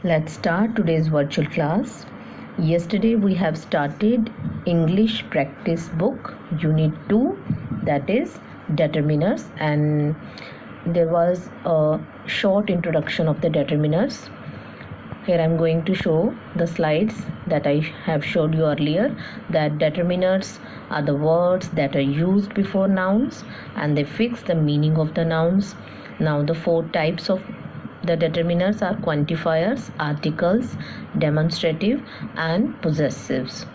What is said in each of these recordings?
Let's start today's virtual class. Yesterday we have started English practice book unit 2, that is determiners, and there was a short introduction of the determiners. Here I am going to show the slides that I have showed you earlier, that determiners are the words that are used before nouns and they fix the meaning of the nouns. Now the four types of the determiners are quantifiers, articles, demonstrative and possessives.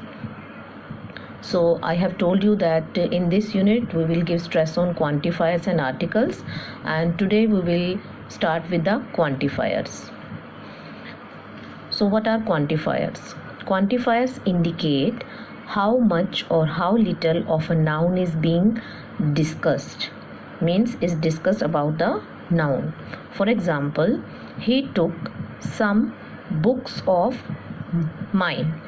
So I have told you that in this unit we will give stress on quantifiers and articles, and today we will start with the quantifiers. So what are quantifiers? Quantifiers indicate how much or how little of a noun is being discussed, means is discussed about the noun. For example, he took some books of mine.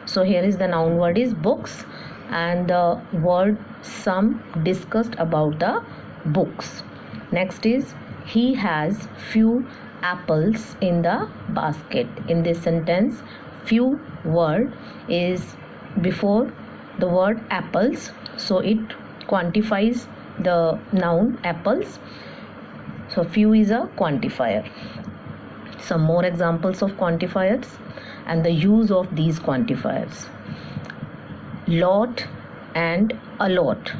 So here is the noun word is books, and the word some discussed about the books. Next is he has few apples in the basket. In this sentence, few word is before the word apples, so it quantifies the noun apples. So few is a quantifier. Some more examples of quantifiers and the use of these quantifiers. Lot and a lot.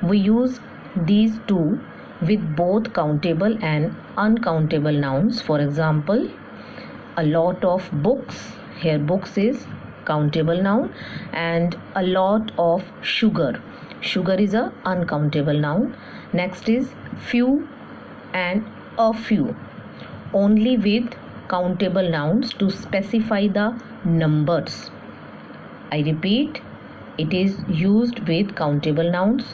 We use these two with both countable and uncountable nouns. For example, a lot of books. Here books is countable noun, and a lot of sugar. Sugar is a uncountable noun. Next is few and a few, only with countable nouns to specify the numbers. I repeat, it is used with countable nouns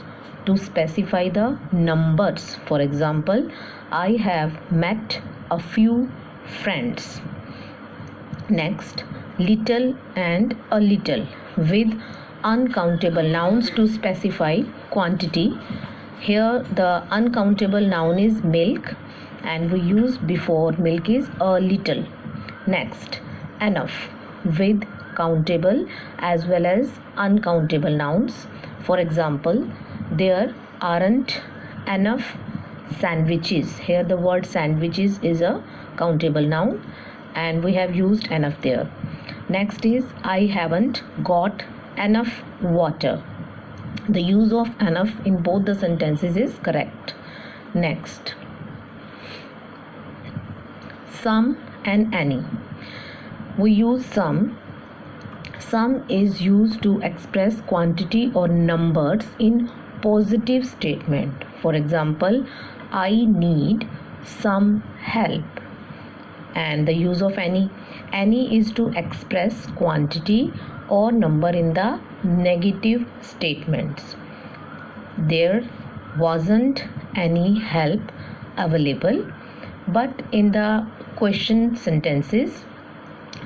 to specify the numbers. For example, I have met a few friends. Next, little and a little with uncountable nouns to specify quantity. Here the uncountable noun is milk, and we use before milk is a little. Next, enough with countable as well as uncountable nouns. For example, there aren't enough sandwiches. Here the word sandwiches is a countable noun, and we have used enough there. Next is I haven't got enough water. The use of enough in both the sentences is correct. Next, some and any. We use some. Some is used to express quantity or numbers in positive statement. For example, I need some help. And the use of any. Any is to express quantity or number in the negative statements. There wasn't any help available. But in the question sentences,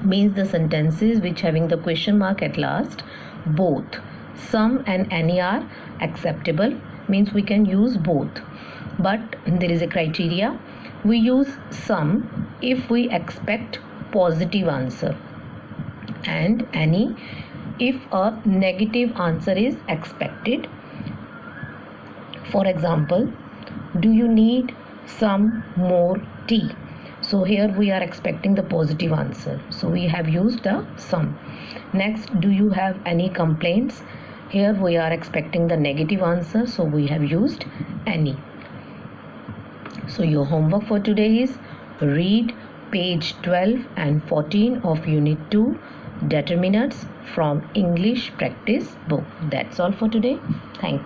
means the sentences which having the question mark at last, both some and any are acceptable, means we can use both. But there is a criteria. We use some if we expect positive answer, and any if a negative answer is expected. For example, do you need some more tea? So here we are expecting the positive answer, so we have used the some. Next, do you have any complaints? Here we are expecting the negative answer, so we have used any. So your homework for today is read page 12 and 14 of unit 2 determiners from English practice book. That's all for today. Thank you.